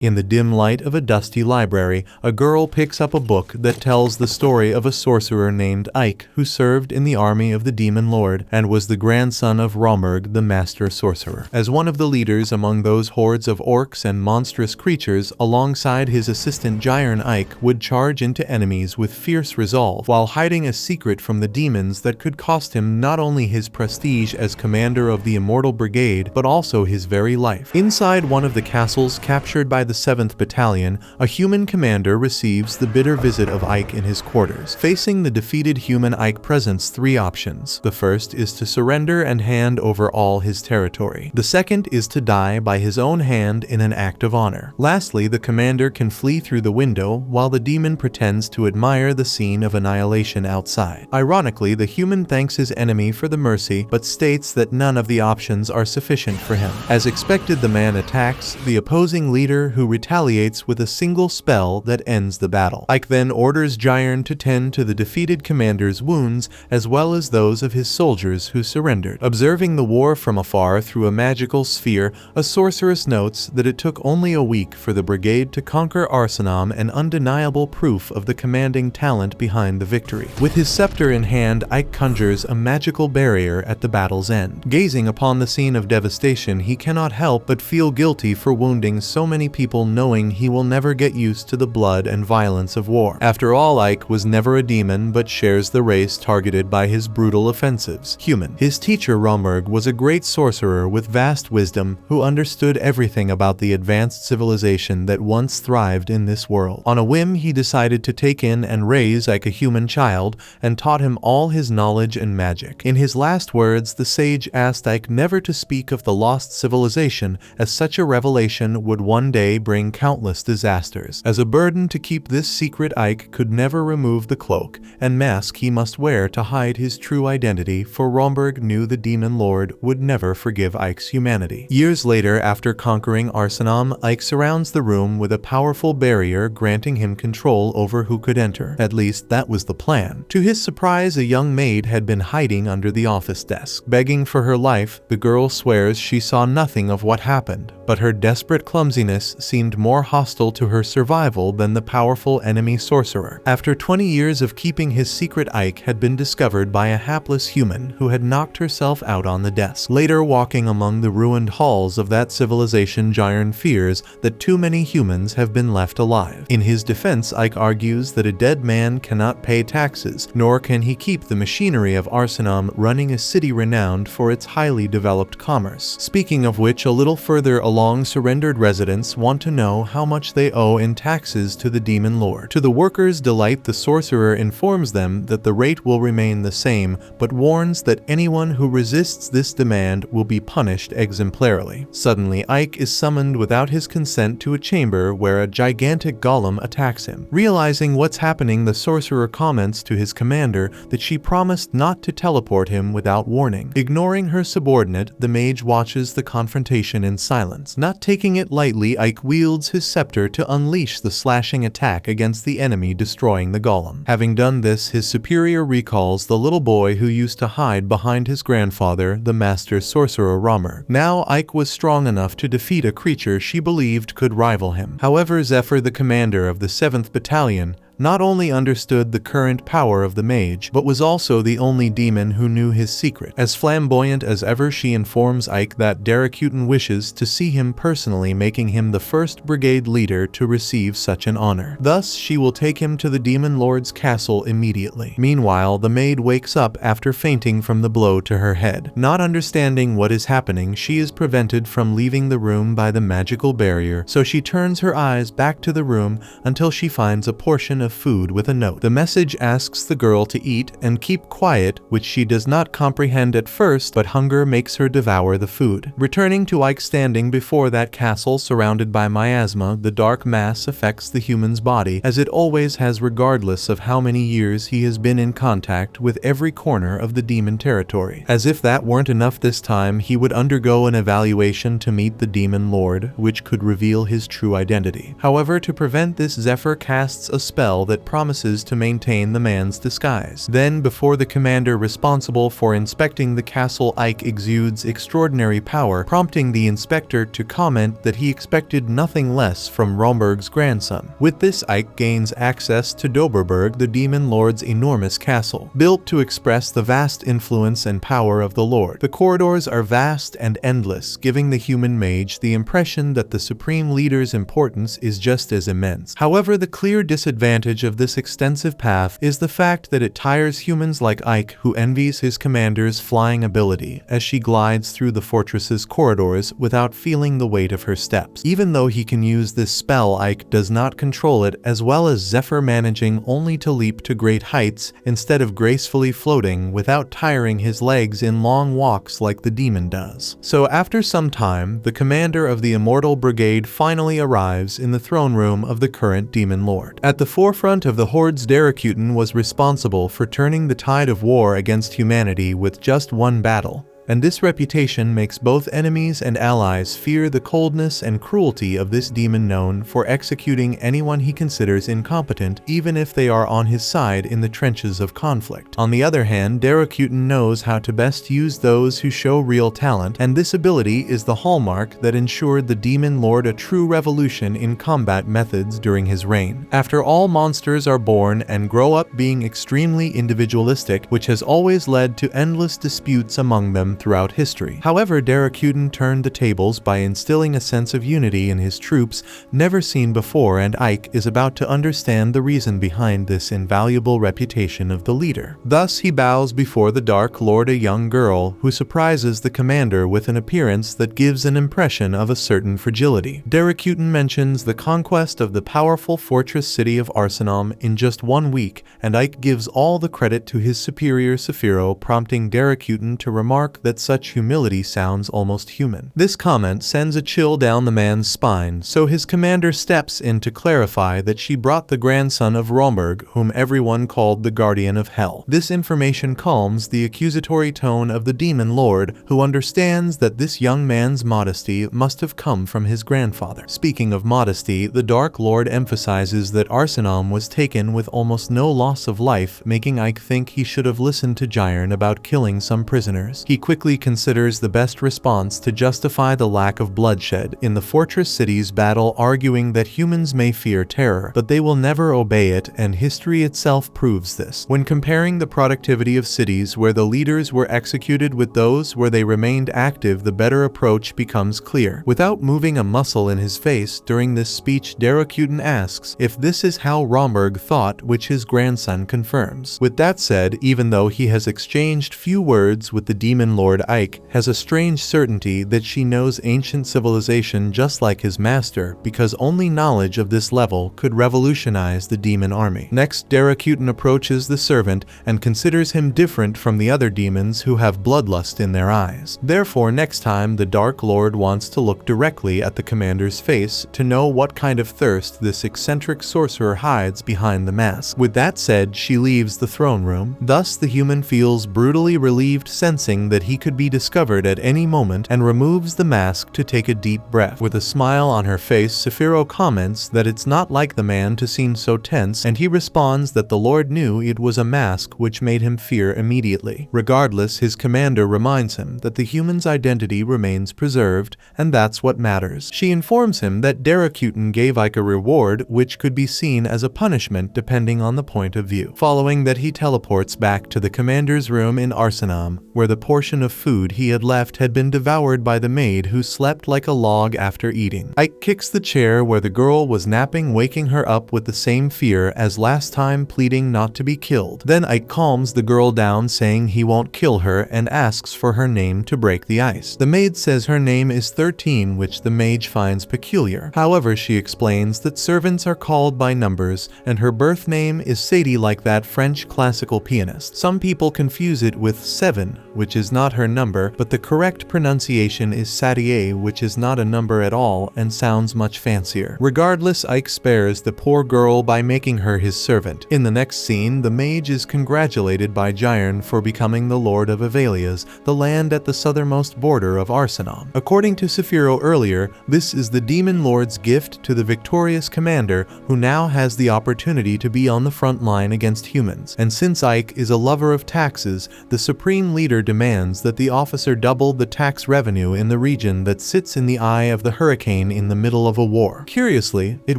In the dim light of a dusty library, a girl picks up a book that tells the story of a sorcerer named Ike who served in the army of the Demon Lord and was the grandson of Romberg, the master sorcerer. As one of the leaders among those hordes of orcs and monstrous creatures, alongside his assistant Jiron, Ike would charge into enemies with fierce resolve, while hiding a secret from the demons that could cost him not only his prestige as commander of the Immortal Brigade, but also his very life. Inside one of the castles captured by the 7th Battalion, a human commander receives the bitter visit of Ike in his quarters. Facing the defeated human, Ike presents 3 options. The first is to surrender and hand over all his territory. The second is to die by his own hand in an act of honor. Lastly, the commander can flee through the window while the demon pretends to admire the scene of annihilation outside. Ironically, the human thanks his enemy for the mercy, but states that none of the options are sufficient for him. As expected, the man attacks the opposing leader, who retaliates with a single spell that ends the battle. Ike then orders Jiron to tend to the defeated commander's wounds, as well as those of his soldiers who surrendered. Observing the war from afar through a magical sphere, a sorceress notes that it took only a week for the brigade to conquer Asahi, an undeniable proof of the commanding talent behind the victory. With his scepter in hand, Ike conjures a magical barrier at the battle's end. Gazing upon the scene of devastation, he cannot help but feel guilty for wounding so many people, knowing he will never get used to the blood and violence of war. After all, Ike was never a demon, but shares the race targeted by his brutal offensives, human. His teacher Romberg was a great sorcerer with vast wisdom, who understood everything about the advanced civilization that once thrived in this world. On a whim, he decided to take in and raise Ike, a human child, and taught him all his knowledge and magic. In his last words, the sage asked Ike never to speak of the lost civilization, as such a revelation would one day bring countless disasters. As a burden to keep this secret, Ike could never remove the cloak and mask he must wear to hide his true identity, for Romberg knew the Demon Lord would never forgive Ike's humanity. Years later, after conquering Asahi, Ike surrounds the room with a powerful barrier, granting him control over who could enter. At least that was the plan. To his surprise, a young maid had been hiding under the office desk. Begging for her life, the girl swears she saw nothing of what happened, but her desperate clumsiness seemed more hostile to her survival than the powerful enemy sorcerer. After 20 years of keeping his secret, Ike had been discovered by a hapless human who had knocked herself out on the desk. Later, walking among the ruined halls of that civilization, Jiron fears that too many humans have been left alive. In his defense, Ike argues that a dead man cannot pay taxes, nor can he keep the machinery of Asahi running, a city renowned for its highly developed commerce. Speaking of which, a little further along, surrendered residents want to know how much they owe in taxes to the Demon Lord. To the workers' delight, the sorcerer informs them that the rate will remain the same, but warns that anyone who resists this demand will be punished exemplarily. Suddenly, Ike is summoned without his consent to a chamber where a gigantic golem attacks him. Realizing what's happening, the sorcerer comments to his commander that she promised not to teleport him without warning. Ignoring her subordinate, the mage watches the confrontation in silence. Not taking it lightly, Ike wields his scepter to unleash the slashing attack against the enemy, destroying the golem. Having done this, his superior recalls the little boy who used to hide behind his grandfather, the master sorcerer Romberg. Now Ike was strong enough to defeat a creature she believed could rival him. However, Zephyr, the commander of the 7th Battalion, not only understood the current power of the mage, but was also the only demon who knew his secret. As flamboyant as ever, she informs Ike that Darakutan wishes to see him personally, making him the first brigade leader to receive such an honor. Thus, she will take him to the Demon Lord's castle immediately. Meanwhile, the maid wakes up after fainting from the blow to her head. Not understanding what is happening, she is prevented from leaving the room by the magical barrier, so she turns her eyes back to the room until she finds a portion of food with a note. The message asks the girl to eat and keep quiet, which she does not comprehend at first, but hunger makes her devour the food. Returning to Ike standing before that castle surrounded by miasma, the dark mass affects the human's body, as it always has, regardless of how many years he has been in contact with every corner of the demon territory. As if that weren't enough, this time he would undergo an evaluation to meet the Demon Lord, which could reveal his true identity. However, to prevent this, Zephyr casts a spell spell that promises to maintain the man's disguise. Then, before the commander responsible for inspecting the castle, Ike exudes extraordinary power, prompting the inspector to comment that he expected nothing less from Romberg's grandson. With this, Ike gains access to Doberberg, the demon lord's enormous castle, built to express the vast influence and power of the lord. The corridors are vast and endless, giving the human mage the impression that the supreme leader's importance is just as immense. However, the clear disadvantage of this extensive path is the fact that it tires humans like Ike, who envies his commander's flying ability as she glides through the fortress's corridors without feeling the weight of her steps. Even though he can use this spell, Ike does not control it, as well as Zephyr managing only to leap to great heights instead of gracefully floating without tiring his legs in long walks like the demon does. So after some time, the commander of the Immortal Brigade finally arrives in the throne room of the current demon lord. At the forefront of the hordes, Derakuten was responsible for turning the tide of war against humanity with just one battle. And this reputation makes both enemies and allies fear the coldness and cruelty of this demon, known for executing anyone he considers incompetent, even if they are on his side in the trenches of conflict. On the other hand, Derakuten knows how to best use those who show real talent, and this ability is the hallmark that ensured the demon lord a true revolution in combat methods during his reign. After all, monsters are born and grow up being extremely individualistic, which has always led to endless disputes among them throughout history. However, Derakuten turned the tables by instilling a sense of unity in his troops never seen before, and Ike is about to understand the reason behind this invaluable reputation of the leader. Thus, he bows before the Dark Lord, a young girl who surprises the commander with an appearance that gives an impression of a certain fragility. Derakuten mentions the conquest of the powerful fortress city of Arsenal in just 1 week, and Ike gives all the credit to his superior Saphiro, prompting Derakuten to remark that such humility sounds almost human. This comment sends a chill down the man's spine, so his commander steps in to clarify that she brought the grandson of Romberg, whom everyone called the Guardian of Hell. This information calms the accusatory tone of the demon lord, who understands that this young man's modesty must have come from his grandfather. Speaking of modesty, the Dark Lord emphasizes that Arsenal was taken with almost no loss of life, making Ike think he should have listened to Jiron about killing some prisoners. He quickly considers the best response to justify the lack of bloodshed in the fortress city's battle, arguing that humans may fear terror, but they will never obey it, and history itself proves this. When comparing the productivity of cities where the leaders were executed with those where they remained active, the better approach becomes clear. Without moving a muscle in his face during this speech, Derakuten asks if this is how Romberg thought, which his grandson confirms. With that said, even though he has exchanged few words with the demon lord, Ike has a strange certainty that she knows ancient civilization just like his master, because only knowledge of this level could revolutionize the demon army. Next, Derakuten approaches the servant and considers him different from the other demons who have bloodlust in their eyes. Therefore, next time the Dark Lord wants to look directly at the commander's face to know what kind of thirst this eccentric sorcerer hides behind the mask. With that said, she leaves the throne room. Thus, the human feels brutally relieved, sensing that he could be discovered at any moment, and removes the mask to take a deep breath. With a smile on her face, Saphiro comments that it's not like the man to seem so tense, and he responds that the Lord knew it was a mask, which made him fear immediately. Regardless, his commander reminds him that the human's identity remains preserved, and that's what matters. She informs him that Derakuten gave Ike a reward, which could be seen as a punishment depending on the point of view. Following that, he teleports back to the commander's room in Arsenal, where the portion of food he had left had been devoured by the maid, who slept like a log after eating. Ike kicks the chair where the girl was napping, waking her up with the same fear as last time, pleading not to be killed. Then Ike calms the girl down, saying he won't kill her, and asks for her name to break the ice. The maid says her name is 13, which the mage finds peculiar. However, she explains that servants are called by numbers, and her birth name is Sadie, like that French classical pianist. Some people confuse it with 7, which is not got her number, but the correct pronunciation is Sadie, which is not a number at all and sounds much fancier. Regardless, Ike spares the poor girl by making her his servant. In the next scene, the mage is congratulated by Jiron for becoming the Lord of Avelias, the land at the southernmost border of Arsenom. According to Saphiro earlier, this is the demon lord's gift to the victorious commander, who now has the opportunity to be on the front line against humans. And since Ike is a lover of taxes, the supreme leader demands that the officer double the tax revenue in the region that sits in the eye of the hurricane in the middle of a war. Curiously, it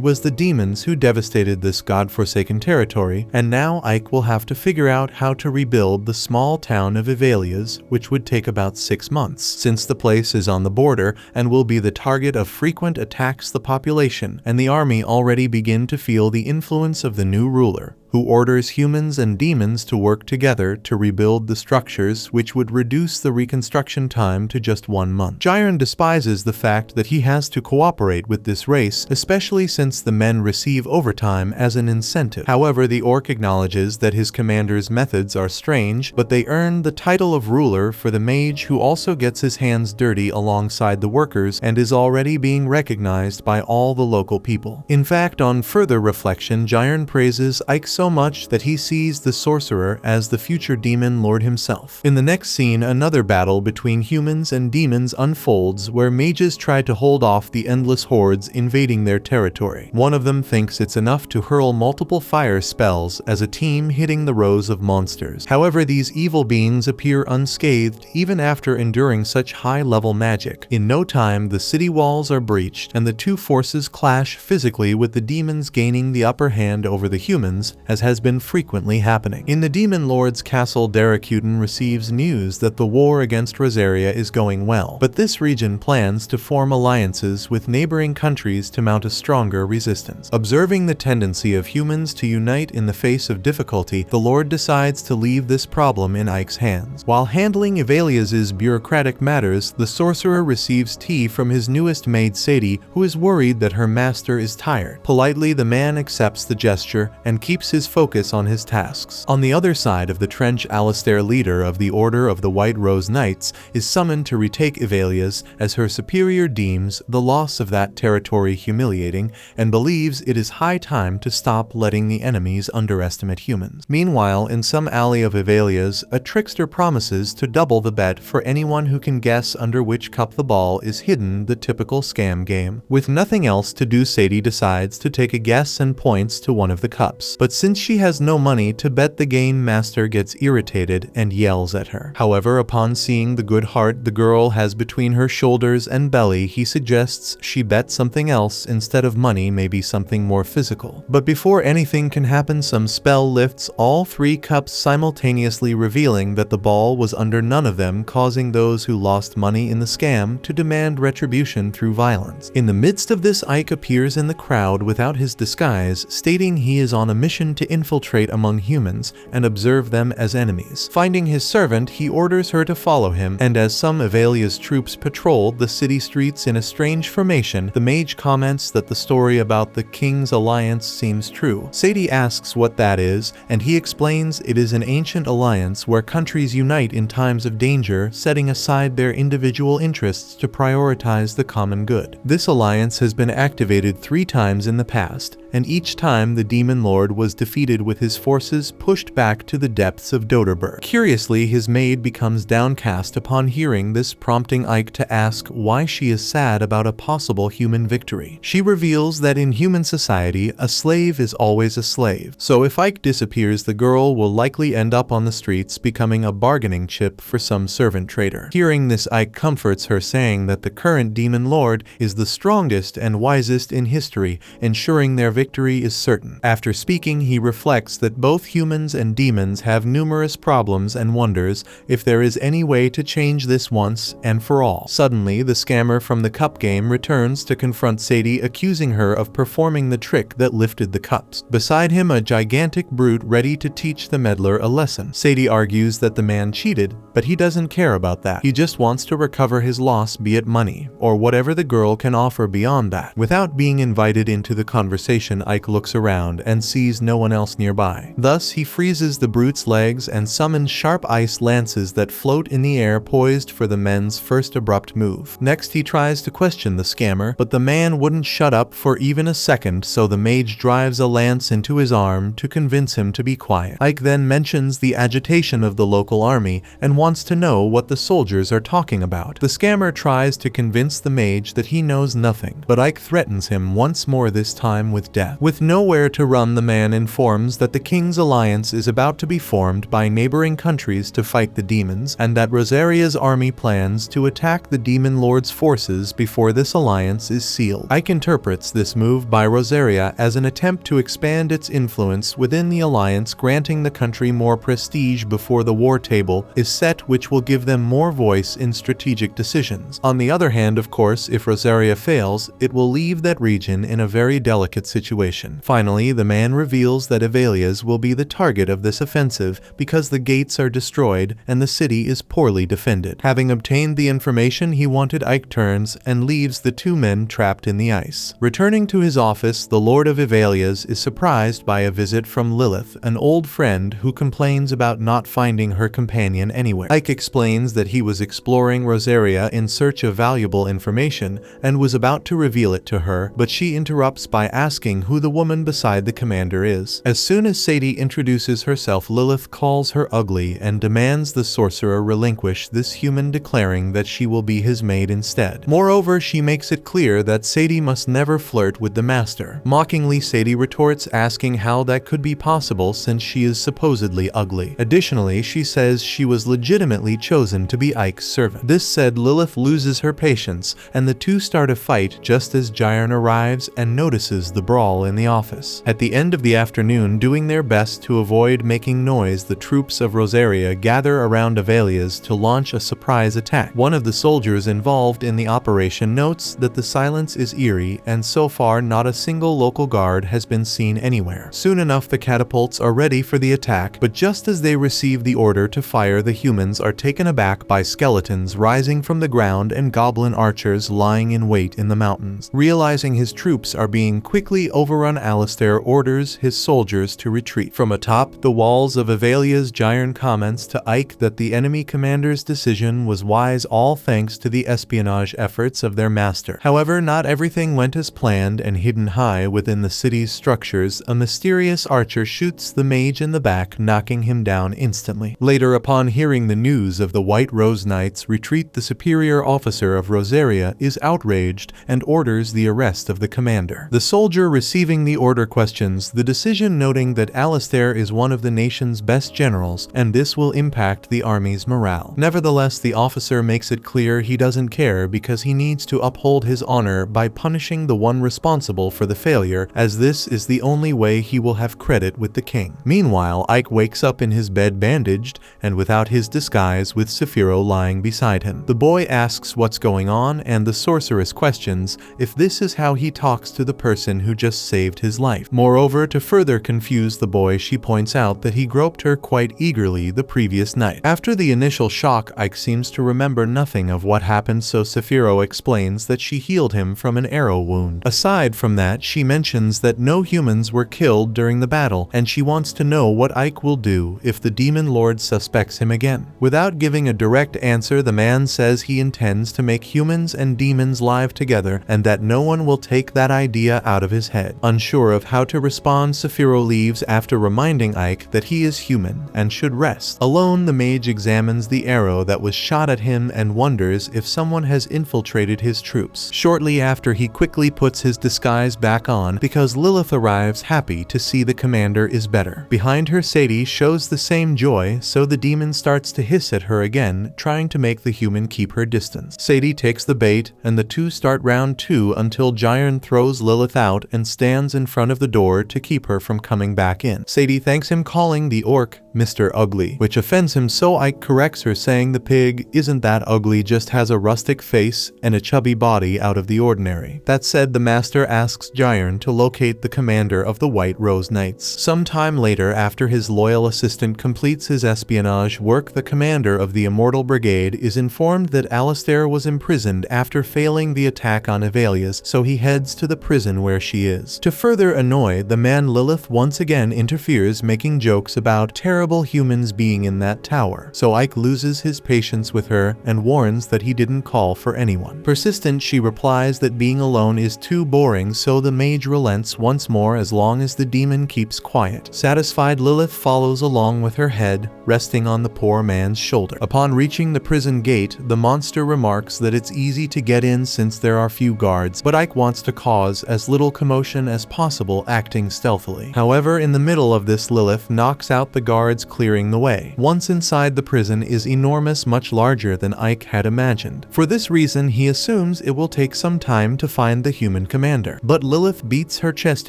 was the demons who devastated this god-forsaken territory, and now Ike will have to figure out how to rebuild the small town of Avelias, which would take about 6 months, since the place is on the border and will be the target of frequent attacks the population, and the army already begin to feel the influence of the new ruler, who orders humans and demons to work together to rebuild the structures, which would reduce the reconstruction time to just 1 month. Jiron despises the fact that he has to cooperate with this race, especially since the men receive overtime as an incentive. However, the orc acknowledges that his commander's methods are strange, but they earn the title of ruler for the mage, who also gets his hands dirty alongside the workers and is already being recognized by all the local people. In fact, on further reflection, Jiron praises Ike so much that he sees the sorcerer as the future demon lord himself. In the next scene, another battle between humans and demons unfolds, where mages try to hold off the endless hordes invading their territory. One of them thinks it's enough to hurl multiple fire spells as a team hitting the rows of monsters. However, these evil beings appear unscathed even after enduring such high-level magic. In no time, the city walls are breached, and the two forces clash physically, with the demons gaining the upper hand over the humans, as has been frequently happening. In the Demon Lord's castle, Daracuten receives news that the war against Rosaria is going well, but this region plans to form alliances with neighboring countries to mount a stronger resistance. Observing the tendency of humans to unite in the face of difficulty, the Lord decides to leave this problem in Ike's hands. While handling Avelias' bureaucratic matters, the sorcerer receives tea from his newest maid Sadie, who is worried that her master is tired. Politely, the man accepts the gesture and keeps his focus on his tasks. On the other side of the trench, Alistair, leader of the Order of the White Rose Knights, is summoned to retake Avelias, as her superior deems the loss of that territory humiliating and believes it is high time to stop letting the enemies underestimate humans. Meanwhile, in some alley of Avelias, a trickster promises to double the bet for anyone who can guess under which cup the ball is hidden, the typical scam game. With nothing else to do, Sadie decides to take a guess and points to one of the cups. But since she has no money to bet, the game master gets irritated and yells at her. However, upon seeing the good heart the girl has between her shoulders and belly, he suggests she bet something else instead of money, maybe something more physical. But before anything can happen, some spell lifts all 3 cups simultaneously, revealing that the ball was under none of them, causing those who lost money in the scam to demand retribution through violence. In the midst of this, Ike appears in the crowd without his disguise, stating he is on a mission to infiltrate among humans and observe them as enemies. Finding his servant, he orders her to follow him, and as some Avelia's troops patrol the city streets in a strange formation, the mage comments that the story about the king's alliance seems true. Sadie asks what that is, and he explains it is an ancient alliance where countries unite in times of danger, setting aside their individual interests to prioritize the common good. This alliance has been activated 3 times in the past, and each time the Demon Lord was defeated with his forces pushed back to the depths of Doderberg. Curiously, his maid becomes downcast upon hearing this, prompting Ike to ask why she is sad about a possible human victory. She reveals that in human society, a slave is always a slave, so if Ike disappears, the girl will likely end up on the streets, becoming a bargaining chip for some servant trader. Hearing this, Ike comforts her, saying that the current Demon Lord is the strongest and wisest in history, ensuring their victory is certain. After speaking, he reflects that both humans and demons have numerous problems and wonders if there is any way to change this once and for all. Suddenly, the scammer from the cup game returns to confront Sadie, accusing her of performing the trick that lifted the cups. Beside him, a gigantic brute ready to teach the meddler a lesson. Sadie argues that the man cheated, but he doesn't care about that. He just wants to recover his loss, be it money or whatever the girl can offer beyond that. Without being invited into the conversation, realization, Ike looks around and sees no one else nearby. Thus, he freezes the brute's legs and summons sharp ice lances that float in the air, poised for the men's first abrupt move. Next, he tries to question the scammer, but the man wouldn't shut up for even a second, so the mage drives a lance into his arm to convince him to be quiet. Ike then mentions the agitation of the local army and wants to know what the soldiers are talking about. The scammer tries to convince the mage that he knows nothing, but Ike threatens him once more, this time with death. With nowhere to run, the man informs that the king's alliance is about to be formed by neighboring countries to fight the demons, and that Rosaria's army plans to attack the demon lord's forces before this alliance is sealed. Ike interprets this move by Rosaria as an attempt to expand its influence within the alliance, granting the country more prestige before the war table is set, which will give them more voice in strategic decisions. On the other hand, of course, if Rosaria fails, it will leave that region in a very delicate situation. Finally, the man reveals that Avelias will be the target of this offensive because the gates are destroyed and the city is poorly defended. Having obtained the information he wanted, Ike turns and leaves the two men trapped in the ice. Returning to his office, the Lord of Avelias is surprised by a visit from Lilith, an old friend who complains about not finding her companion anywhere. Ike explains that he was exploring Rosaria in search of valuable information and was about to reveal it to her, but she interrupts by asking who the woman beside the commander is. As soon as Sadie introduces herself, Lilith calls her ugly and demands the sorcerer relinquish this human, declaring that she will be his maid instead. Moreover, she makes it clear that Sadie must never flirt with the master. Mockingly, Sadie retorts, asking how that could be possible since she is supposedly ugly. Additionally, she says she was legitimately chosen to be Ike's servant. This said, Lilith loses her patience, and the two start a fight just as Jiron arrives and notices the brawl in the office. At the end of the afternoon, doing their best to avoid making noise, the troops of Rosaria gather around Avelias to launch a surprise attack. One of the soldiers involved in the operation notes that the silence is eerie, and so far not a single local guard has been seen anywhere. Soon enough, the catapults are ready for the attack, but just as they receive the order to fire, the humans are taken aback by skeletons rising from the ground and goblin archers lying in wait in the mountains. Realizing his troops are being quickly overrun, Alistair orders his soldiers to retreat. From atop the walls of Avelias, Jiron comments to Ike that the enemy commander's decision was wise, all thanks to the espionage efforts of their master. However, not everything went as planned, and hidden high within the city's structures, a mysterious archer shoots the mage in the back, knocking him down instantly. Later, upon hearing the news of the White Rose Knight's retreat, the superior officer of Rosaria is outraged and orders the arrest of the commander. The soldier receiving the order questions the decision, noting that Alistair is one of the nation's best generals, and this will impact the army's morale. Nevertheless, the officer makes it clear he doesn't care because he needs to uphold his honor by punishing the one responsible for the failure, as this is the only way he will have credit with the king. Meanwhile, Ike wakes up in his bed bandaged and without his disguise, with Saphiro lying beside him. The boy asks what's going on, and the sorceress questions if this is how he talks to the person who just saved his life. Moreover, to further confuse the boy, she points out that he groped her quite eagerly the previous night. After the initial shock, Ike seems to remember nothing of what happened, so Saphiro explains that she healed him from an arrow wound. Aside from that, she mentions that no humans were killed during the battle, and she wants to know what Ike will do if the demon lord suspects him again. Without giving a direct answer, the man says he intends to make humans and demons live together, and that no one will take that idea out of his head. Unsure of how to respond, Saphiro leaves after reminding Ike that he is human and should rest. Alone, the mage examines the arrow that was shot at him and wonders if someone has infiltrated his troops. Shortly after, he quickly puts his disguise back on because Lilith arrives, happy to see the commander is better. Behind her, Sadie shows the same joy, so the demon starts to hiss at her again, trying to make the human keep her distance. Sadie takes the bait, and the two start round 2 until Jiron throws Lilith out and stands in front of the door to keep her from coming back in. Sadie thanks him, calling the orc Mr. Ugly, which offends him, so Ike corrects her, saying the pig isn't that ugly, just has a rustic face and a chubby body out of the ordinary. That said, the master asks Jiron to locate the commander of the White Rose Knights. Sometime later, after his loyal assistant completes his espionage work, the commander of the Immortal Brigade is informed that Alistair was imprisoned after failing the attack on Avelias, so he heads to the prison where she is. is. To further annoy the man, Lilith once again interferes, making jokes about terrible humans being in that tower. So Ike loses his patience with her and warns that he didn't call for anyone. Persistent, she replies that being alone is too boring, so the mage relents once more as long as the demon keeps quiet. Satisfied, Lilith follows along with her head resting on the poor man's shoulder. Upon reaching the prison gate, the monster remarks that it's easy to get in since there are few guards, but Ike wants to cause as little commotion as possible, acting stealthily. However, in the middle of this, Lilith knocks out the guards, clearing the way. Once inside, the prison is enormous, much larger than Ike had imagined. For this reason, he assumes it will take some time to find the human commander. But Lilith beats her chest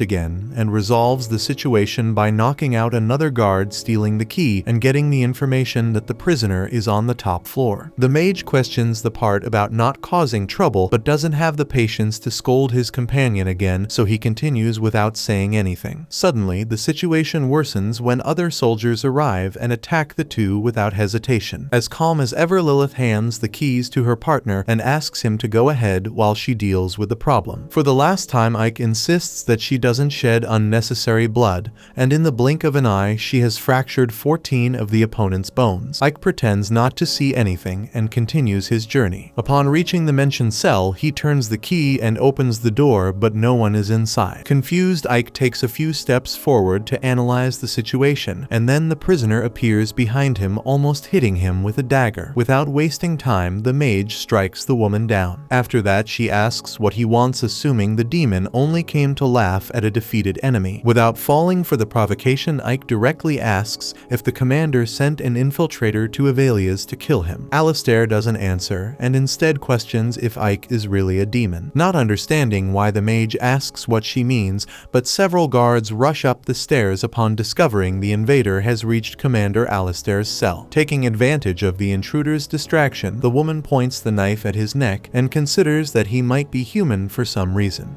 again and resolves the situation by knocking out another guard, stealing the key, and getting the information that the prisoner is on the top floor. The mage questions the part about not causing trouble, but doesn't have the patience to scold his companion again, so he continues without saying anything. Suddenly, the situation worsens when other soldiers arrive and attack the two without hesitation. As calm as ever, Lilith hands the keys to her partner and asks him to go ahead while she deals with the problem. For the last time, Ike insists that she doesn't shed unnecessary blood, and in the blink of an eye, she has fractured 14 of the opponent's bones. Ike pretends not to see anything and continues his journey. Upon reaching the mentioned cell, he turns the key and opens the door, but no one is inside. Confused, Ike takes a few steps forward to analyze the situation, and then the prisoner appears behind him, almost hitting him with a dagger. Without wasting time, the mage strikes the woman down. After that, she asks what he wants, assuming the demon only came to laugh at a defeated enemy. Without falling for the provocation, Ike directly asks if the commander sent an infiltrator to Avelia's to kill him. Alistair doesn't answer and instead questions if Ike is really a demon. Not understanding why the mage asks what she means, but several guards rush up the stairs upon discovering the invader has reached Commander Alistair's cell. Taking advantage of the intruder's distraction, the woman points the knife at his neck and considers that he might be human for some reason.